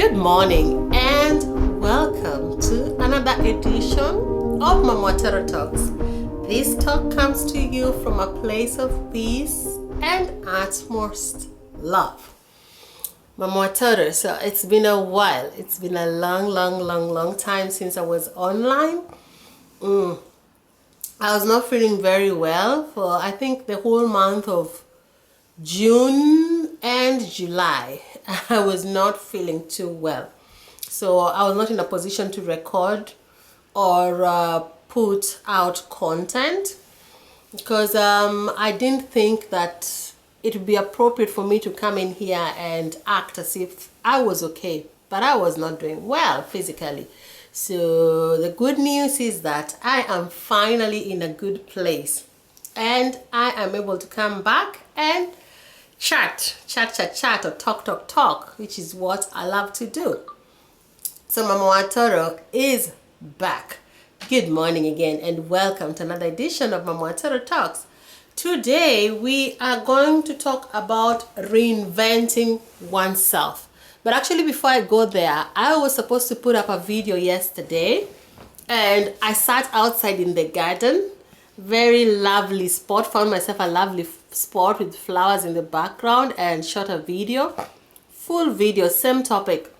Good morning and welcome to another edition of Mama Tara Talks. This talk comes to you from a place of peace and utmost love. Mama Tara, so it's been a while. It's been a long time since I was online. I was not feeling very well for I think the whole month of June and July. I was not feeling too well, so I was not in a position to record or put out content because I didn't think that it would be appropriate for me to come in here and act as if I was okay, but I was not doing well physically. So the good news is that I am finally in a good place and I am able to come back and chat or talk, which is what I love to do. So Mama Watoro is back. Good morning again and welcome to another edition of Mama Watoro Talks. Today we are going to talk about reinventing oneself. But actually before I go there, I was supposed to put up a video yesterday and I sat outside in the garden. Very lovely spot, found myself a lovely spot with flowers in the background and shot a video, full video, same topic.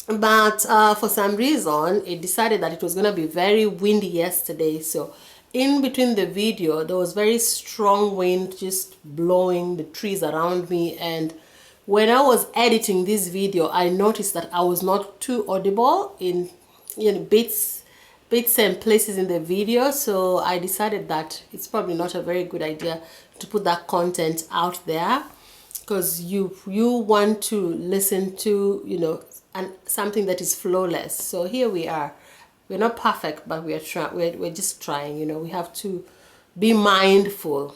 But for some reason, it decided that it was going to be very windy yesterday. So in between the video, there was very strong wind just blowing the trees around me. And when I was editing this video, I noticed that I was not too audible in bits and places in the video. So I decided that it's probably not a very good idea to put that content out there because you want to listen to something that is flawless. So here we are. We're not perfect, but we're just trying. We have to be mindful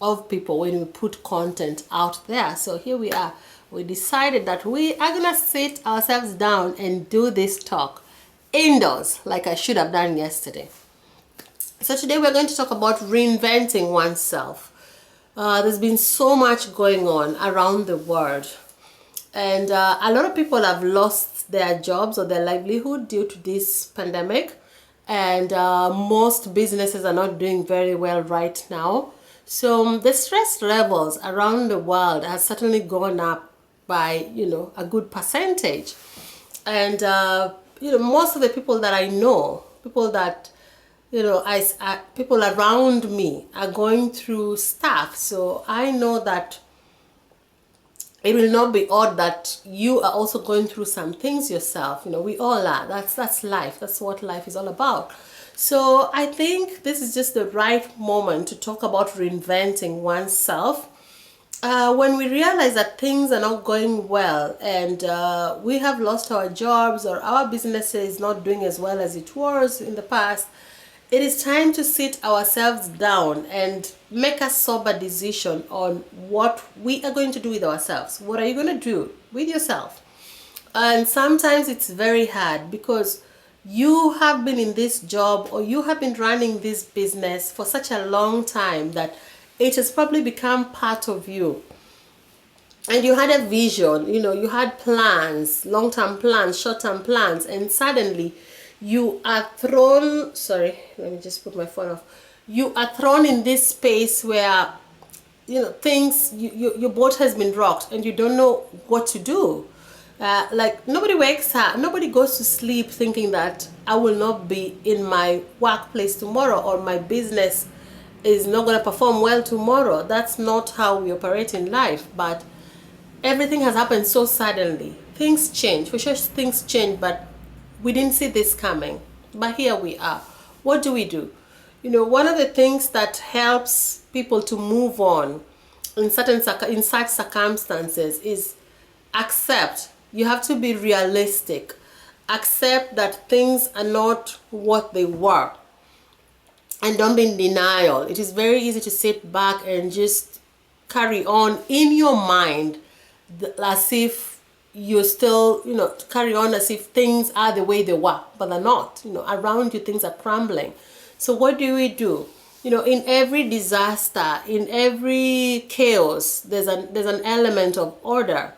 of people when we put content out there. So here we are. We decided that we are gonna sit ourselves down and do this talk indoors like I should have done yesterday. So today we're going to talk about reinventing oneself. There's been so much going on around the world, and a lot of people have lost their jobs or their livelihood due to this pandemic, and most businesses are not doing very well right now. So the stress levels around the world has certainly gone up by a good percentage, and most of the people that I know, people that people around me are going through stuff. So I know that it will not be odd that you are also going through some things yourself. We all are. That's life. That's what life is all about. So I think this is just the right moment to talk about reinventing oneself. When we realize that things are not going well and we have lost our jobs or our business is not doing as well as it was in the past, it is time to sit ourselves down and make a sober decision on what we are going to do with ourselves. What are you going to do with yourself? And sometimes it's very hard because you have been in this job or you have been running this business for such a long time that it has probably become part of you. And you had a vision, you had plans, long-term plans, short-term plans, and suddenly you are thrown, sorry, let me just put my phone off. You are thrown in this space where, things, your boat has been rocked and you don't know what to do. Like nobody wakes up, nobody goes to sleep thinking that I will not be in my workplace tomorrow or my business is not going to perform well tomorrow. That's not how we operate in life. But everything has happened so suddenly. Things change. For sure things change, but we didn't see this coming. But here we are. What do we do? One of the things that helps people to move on in such circumstances is accept. You have to be realistic. Accept that things are not what they were. And don't be in denial. It is very easy to sit back and just carry on in your mind as if you're still, carry on as if things are the way they were, but they're not. Around you things are crumbling. So what do we do? In every disaster, in every chaos, there's an element of order.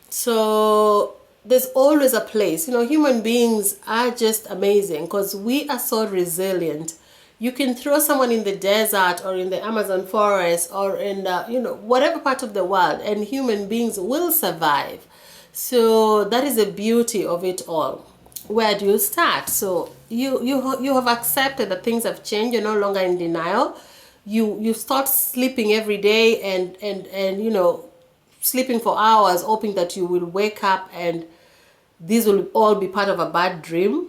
So there's always a place. Human beings are just amazing because we are so resilient. You can throw someone in the desert or in the Amazon forest or in the, whatever part of the world, and human beings will survive. So that is the beauty of it all. Where do you start? So you have accepted that things have changed. You're no longer in denial. You start sleeping every day and sleeping for hours, hoping that you will wake up and these will all be part of a bad dream.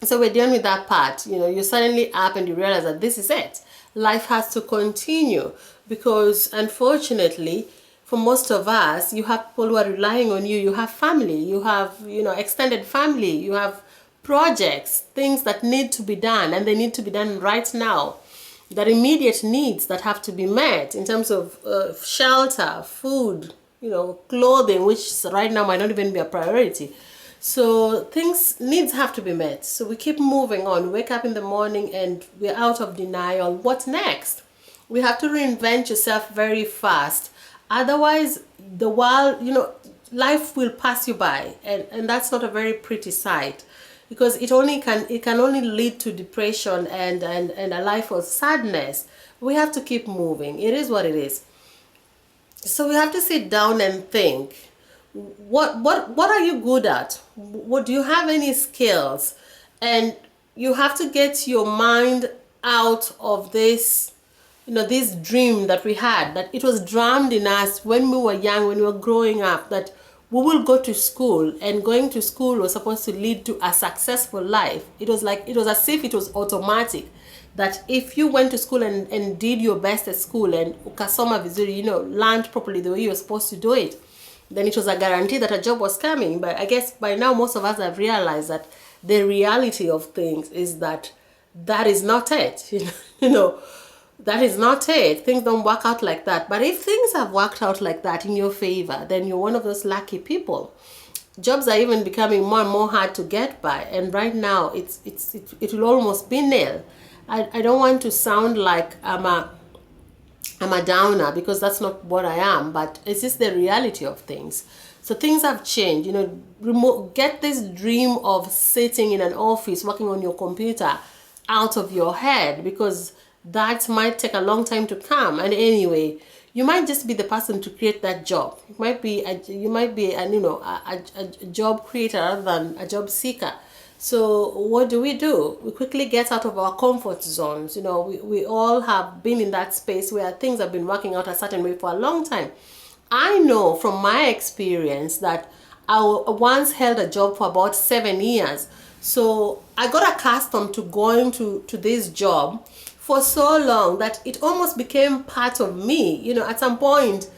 So we're done with that part. You're suddenly up and you realize that this is it. Life has to continue because unfortunately, for most of us, you have people who are relying on you. You have family, you have, extended family, you have projects, things that need to be done, and they need to be done right now. That immediate needs that have to be met in terms of shelter, food, clothing, which right now might not even be a priority. So needs have to be met. So we keep moving on. We wake up in the morning and we're out of denial. What next? We have to reinvent yourself very fast. Otherwise, the world, life will pass you by, and that's not a very pretty sight, because it can only lead to depression and a life of sadness. We have to keep moving. It is what it is. So we have to sit down and think, what are you good at? What do you have any skills? And you have to get your mind out of this, this dream that we had, that it was drummed in us when we were young, when we were growing up, that we will go to school, and going to school was supposed to lead to a successful life. It was as if it was automatic, that if you went to school and did your best at school and ukasoma vizuri, learned properly the way you were supposed to do it, then it was a guarantee that a job was coming. But I guess by now most of us have realized that the reality of things is that is not it. That is not it. Things don't work out like that. But if things have worked out like that in your favor, then you're one of those lucky people. Jobs are even becoming more and more hard to get by, and right now it will almost be nil. I don't want to sound like I'm a downer, because that's not what I am, but it's just the reality of things. So things have changed. Get this dream of sitting in an office working on your computer out of your head, because that might take a long time to come. And anyway, you might just be the person to create that job. You might be a job creator rather than a job seeker. So what do? We quickly get out of our comfort zones. We all have been in that space where things have been working out a certain way for a long time. I know from my experience that I once held a job for about 7 years. So I got accustomed to going to this job for so long that it almost became part of me. At some point,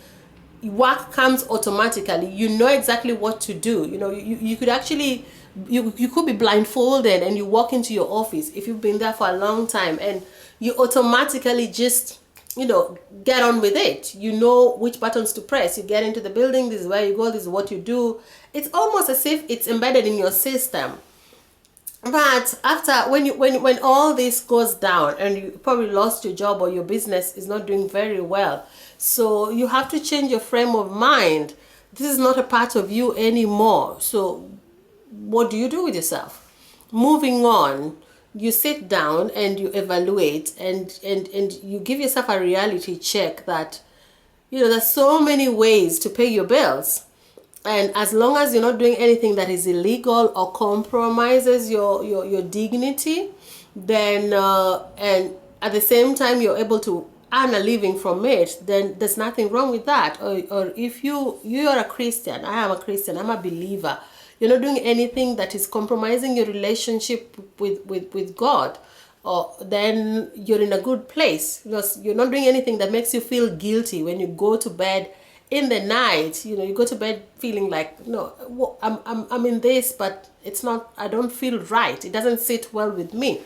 work comes automatically. You know exactly what to do. You could actually, you could be blindfolded and you walk into your office if you've been there for a long time, and you automatically just, get on with it. You know which buttons to press. You get into the building, this is where you go, this is what you do. It's almost as if it's embedded in your system. But after, when all this goes down and you probably lost your job or your business is not doing very well, so you have to change your frame of mind. This is not a part of you anymore. So what do you do with yourself? Moving on, you sit down and you evaluate and you give yourself a reality check that, there's so many ways to pay your bills. And as long as you're not doing anything that is illegal or compromises your dignity, then and at the same time you're able to earn a living from it, then there's nothing wrong with that. Or if you are a Christian, I am a Christian, I'm a believer, you're not doing anything that is compromising your relationship with God, then you're in a good place, because you're not doing anything that makes you feel guilty when you go to bed in the night. You go to bed feeling like, I'm in this, but it's not, I don't feel right, it doesn't sit well with me.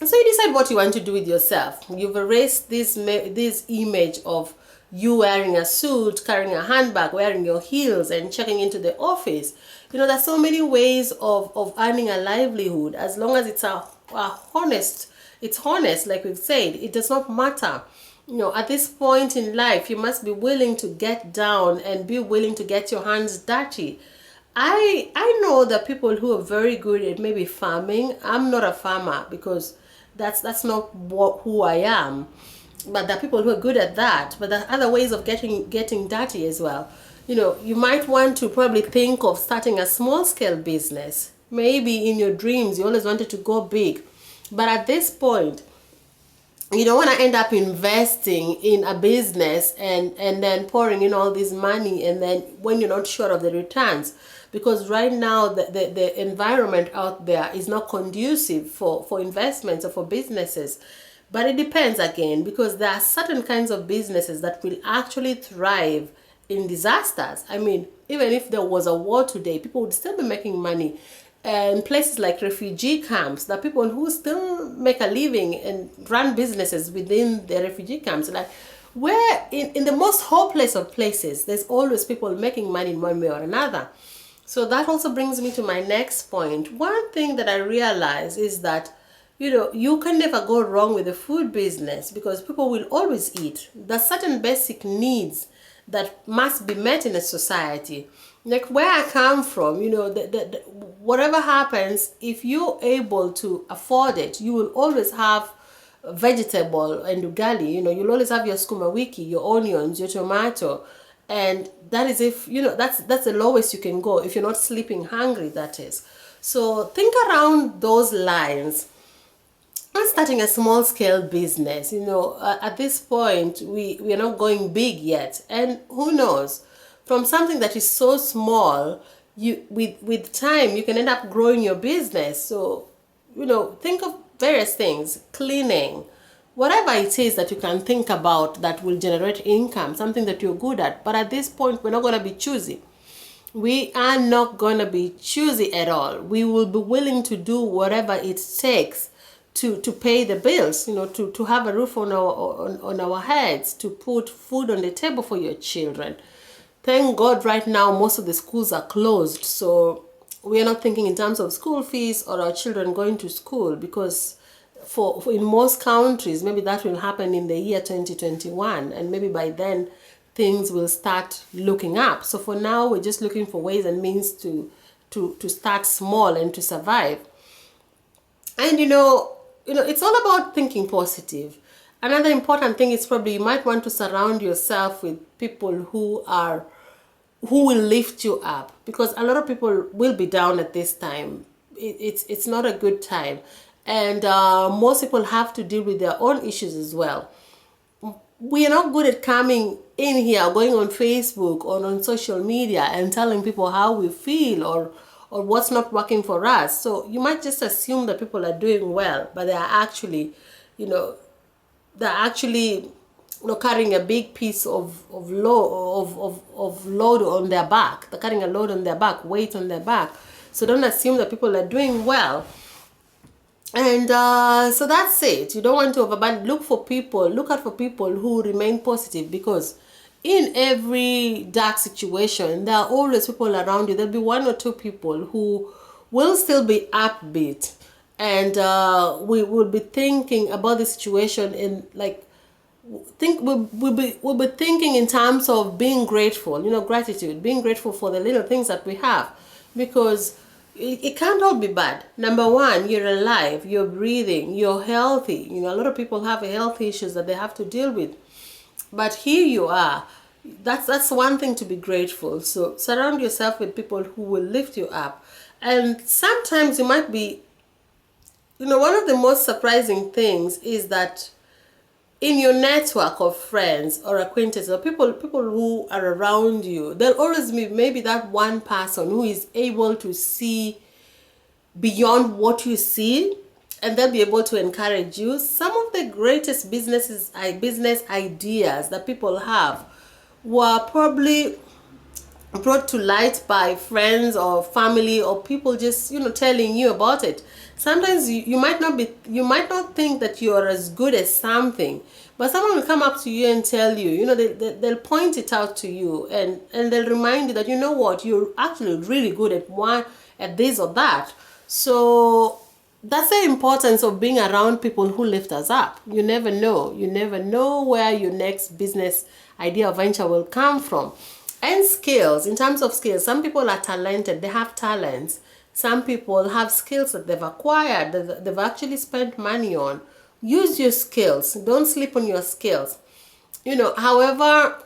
And so you decide what you want to do with yourself. You've erased this image of you wearing a suit, carrying a handbag, wearing your heels and checking into the office. There's so many ways of earning a livelihood, as long as it's honest, like we've said. It does not matter. At this point in life, you must be willing to get down and be willing to get your hands dirty. I know that people who are very good at maybe farming. I'm not a farmer because that's not who I am. But there are people who are good at that. But there are other ways of getting dirty as well. You might want to probably think of starting a small scale business. Maybe in your dreams you always wanted to go big. But at this point, you don't want to end up investing in a business and then pouring in all this money, and then when you're not sure of the returns, because right now the environment out there is not conducive for investments or for businesses. But it depends again, because there are certain kinds of businesses that will actually thrive in disasters. I mean, even if there was a war today, people would still be making money. And places like refugee camps, there are people who still make a living and run businesses within the refugee camps. Like, where in the most hopeless of places, there's always people making money in one way or another. So that also brings me to my next point. One thing that I realize is that you can never go wrong with the food business, because people will always eat. There's certain basic needs that must be met in a society. Like where I come from, whatever happens, if you're able to afford it, you will always have vegetable and ugali. You'll always have your skuma wiki, your onions, your tomato. And that is, if that's the lowest you can go if you're not sleeping hungry, that is. So think around those lines. I'm starting a small scale business. At this point, we are not going big yet, and who knows, from something that is so small, you with time you can end up growing your business. So think of various things: cleaning, whatever it is that you can think about that will generate income, something that you're good at. But at this point, we're not going to be choosy. We are not going to be choosy at all. We will be willing to do whatever it takes to pay the bills, to have a roof on our heads, to put food on the table for your children. Thank God right now most of the schools are closed, so we are not thinking in terms of school fees or our children going to school, because for in most countries maybe that will happen in the year 2021, and maybe by then things will start looking up. So for now we're just looking for ways and means to start small and to survive. And it's all about thinking positive. Another important thing is probably you might want to surround yourself with people who will lift you up, because a lot of people will be down at this time. It's not a good time, and most people have to deal with their own issues as well. We are not good at coming in here, going on Facebook or on social media and telling people how we feel or what's not working for us. So you might just assume that people are doing well, but they are actually, carrying a big piece of load on their back. They're carrying a load on their back, weight on their back. So don't assume that people are doing well. And so that's it. You don't want to overburden. Look out for people who remain positive, because in every dark situation, there are always people around you. There'll be one or two people who will still be upbeat, and we will be thinking about the situation in we'll be thinking in terms of being grateful. Gratitude, being grateful for the little things that we have, because it can't all be bad. Number one, you're alive, you're breathing, you're healthy. A lot of people have health issues that they have to deal with, but here you are. That's one thing to be grateful. So surround yourself with people who will lift you up. And sometimes you might be, one of the most surprising things is that in your network of friends or acquaintances or people who are around you, there'll always be maybe that one person who is able to see beyond what you see, and they'll be able to encourage you. Some of the greatest business ideas that people have were probably brought to light by friends or family or people just telling you about it. Sometimes you might not think that you're as good as something, but someone will come up to you and tell you, they'll point it out to you, and they'll remind you that what, you're actually really good at this or that. So that's the importance of being around people who lift us up. You never know where your next business idea or venture will come from. And skills, in terms of skills, some people are talented, they have talents. Some people have skills that they've acquired, that they've actually spent money on. Use your skills. Don't sleep on your skills. However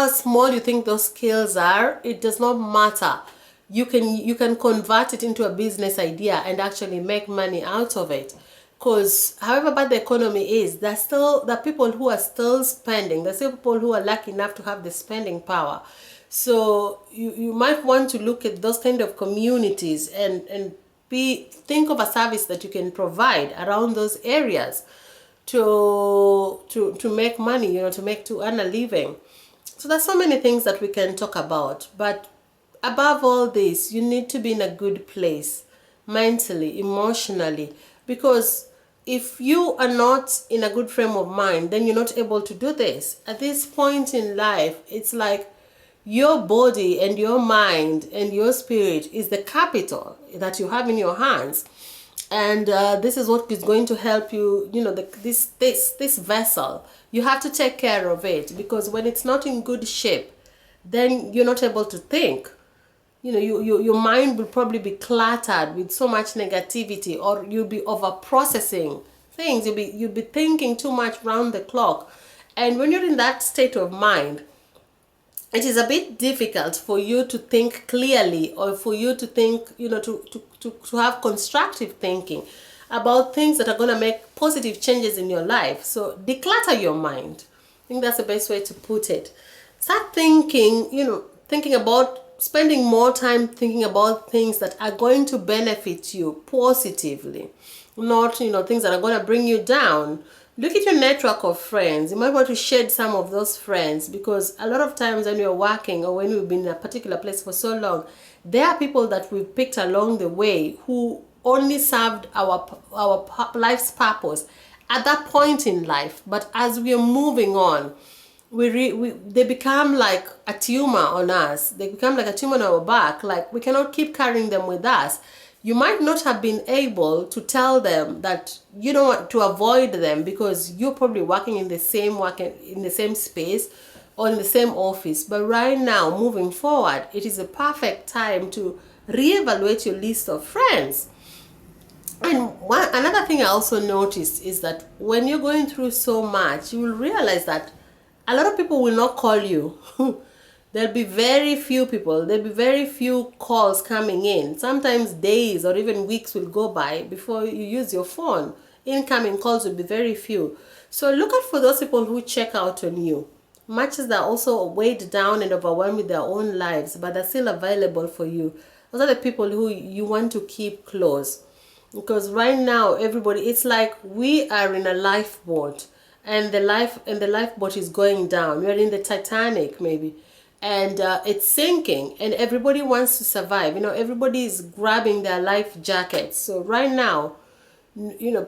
small you think those skills are, it does not matter. You can convert it into a business idea and actually make money out of it. Because however bad the economy is, there's still the people who are still spending. There's still people who are lucky enough to have the spending power. So you might want to look at those kind of communities and think of a service that you can provide around those areas to make money, to earn a living. So there's so many things that we can talk about, but above all this, you need to be in a good place mentally, emotionally, because if you are not in a good frame of mind, then you're not able to do this. At this point in life, it's like your body and your mind and your spirit is the capital that you have in your hands. And this is what is going to help you, this vessel. You have to take care of it, because when it's not in good shape, then you're not able to think. Your mind will probably be cluttered with so much negativity, or you'll be over processing things. You'll be thinking too much round the clock. And when you're in that state of mind, it is a bit difficult for you to think clearly, or for you to think, to have constructive thinking about things that are going to make positive changes in your life. So declutter your mind. I think that's the best way to put it. Start thinking about spending more time thinking about things that are going to benefit you positively, not things that are going to bring you down. Look at your network of friends. You might want to shed some of those friends, because a lot of times when you're working, or when we've been in a particular place for so long, there are people that we've picked along the way who only served our life's purpose at that point in life. But as we are moving on, they become like a tumor on us. They become like a tumor on our back. Like, we cannot keep carrying them with us. You might not have been able to tell them that you don't want to avoid them, because you're probably working in the same space or in the same office. But right now, moving forward, it is a perfect time to reevaluate your list of friends. And another thing I also noticed is that when you're going through so much, you will realize that a lot of people will not call you. There'll be very few people, there'll be very few calls coming in. Sometimes days or even weeks will go by before you use your phone. Incoming calls will be very few. So look out for those people who check out on you. Much as they're also weighed down and overwhelmed with their own lives, but they're still available for you. Those are the people who you want to keep close. Because right now, everybody, it's like we are in a lifeboat, and the lifeboat is going down. We're in the Titanic, maybe. And it's sinking, and everybody wants to survive. Everybody is grabbing their life jackets. So right now,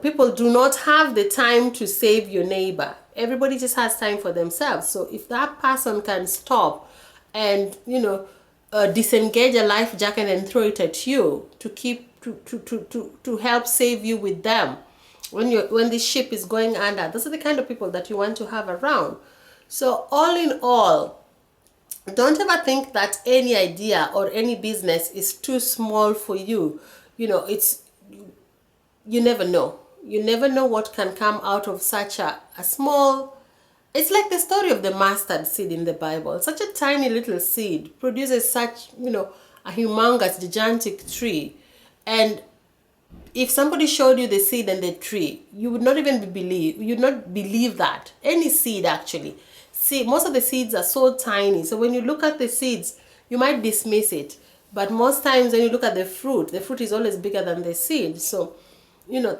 people do not have the time to save your neighbor. Everybody just has time for themselves. So if that person can stop and disengage a life jacket and throw it at you to help save you with them when the ship is going under, those are the kind of people that you want to have around. So all in all, don't ever think that any idea or any business is too small for you. You never know. You never know what can come out of such a small. It's like the story of the mustard seed in the Bible. Such a tiny little seed produces such, a humongous, gigantic tree. And if somebody showed you the seed and the tree, you would not even believe. You would not believe that. Any seed, actually. See, most of the seeds are so tiny. So when you look at the seeds, you might dismiss it. But most times when you look at the fruit is always bigger than the seed. So,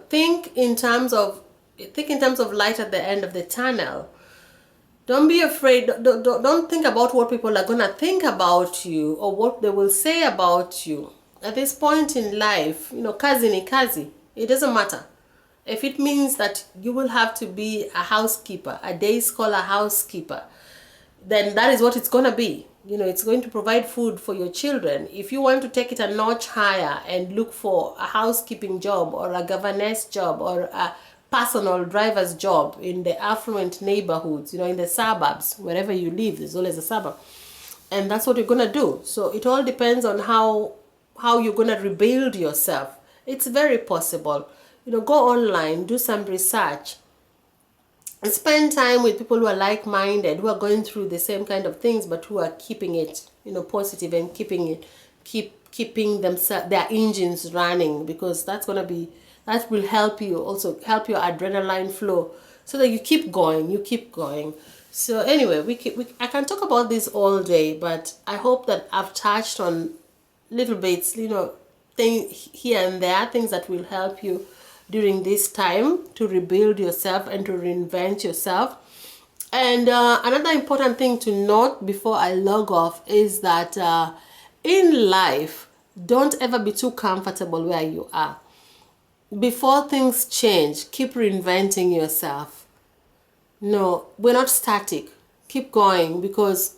think in terms of light at the end of the tunnel. Don't be afraid. Don't think about what people are going to think about you or what they will say about you. At this point in life, kazi ni kazi. It doesn't matter. If it means that you will have to be a housekeeper, a day scholar housekeeper, then that is what it's going to be. It's going to provide food for your children. If you want to take it a notch higher and look for a housekeeping job or a governess job or a personal driver's job in the affluent neighborhoods, in the suburbs, wherever you live, there's always a suburb. And that's what you're going to do. So it all depends on how you're going to rebuild yourself. It's very possible. Go online, do some research, and spend time with people who are like-minded, who are going through the same kind of things, but who are keeping it, positive, and keeping themselves, their engines running, because that will help you, also help your adrenaline flow, so that you keep going. So anyway, I can talk about this all day, but I hope that I've touched on little bits, things here and there, things that will help you during this time to rebuild yourself and to reinvent yourself. And another important thing to note before I log off is that in life, don't ever be too comfortable where you are. Before things change, keep reinventing yourself. No, we're not static. Keep going, because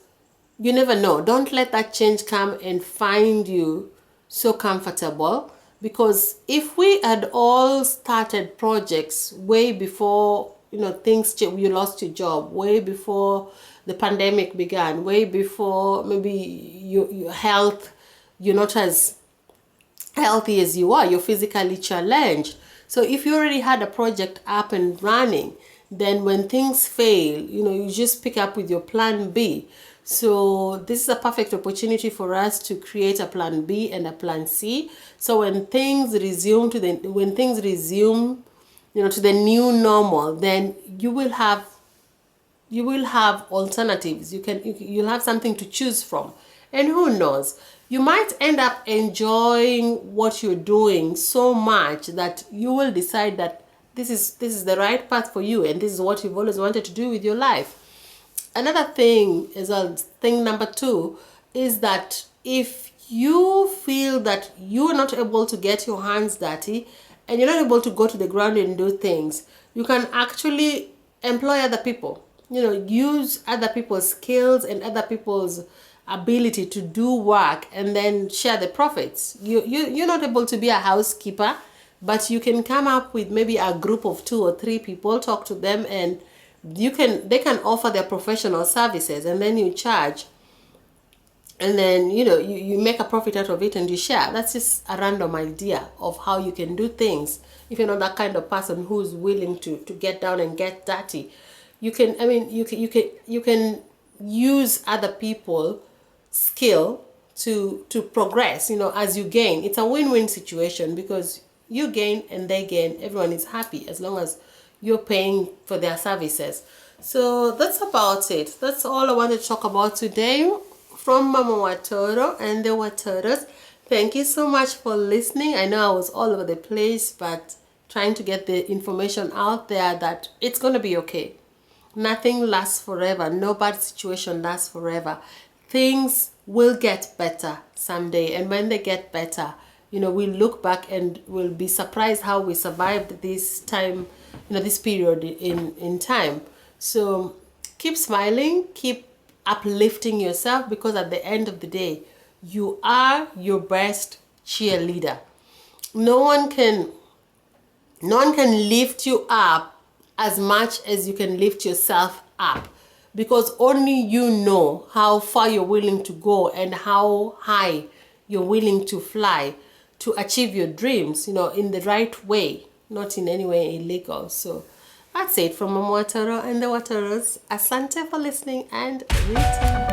you never know. Don't let that change come and find you so comfortable, because if we had all started projects way before things change, you lost your job, way before the pandemic began, way before maybe your health, you're not as healthy as you are, you're physically challenged. So if you already had a project up and running, then when things fail, you just pick up with your plan B. So this is a perfect opportunity for us to create a plan B and a plan C. So when things resume to the new normal, then you will have alternatives. You'll have something to choose from. And who knows, you might end up enjoying what you're doing so much that you will decide that this is the right path for you, and this is what you've always wanted to do with your life. Another thing is, thing number 2 is that if you feel that you're not able to get your hands dirty and you're not able to go to the ground and do things, you can actually employ other people. Use other people's skills and other people's ability to do work, and then share the profits. You're not able to be a housekeeper, but you can come up with maybe a group of 2 or 3 people, talk to them, and they can offer their professional services, and then you charge, and then you make a profit out of it and you share. That's just a random idea of how you can do things. If you're not that kind of person who's willing to get down and get dirty, you can use other people's skill to progress, as you gain. It's a win-win situation, because you gain and they gain. Everyone is happy as long as you're paying for their services. So that's about it. That's all I wanted to talk about today from Mama Watoro and the Watoros. Thank you so much for listening. I know I was all over the place, but trying to get the information out there that it's going to be okay. Nothing lasts forever. No bad situation lasts forever. Things will get better someday, and when they get better, we'll look back and we'll be surprised how we survived this time, this period in time. So keep smiling, keep uplifting yourself, because at the end of the day, you are your best cheerleader. No one can lift you up as much as you can lift yourself up, because only you know how far you're willing to go and how high you're willing to fly to achieve your dreams, in the right way, not in any way illegal. So that's it from Mama Watoro and the Watoros. Asante for listening, and return.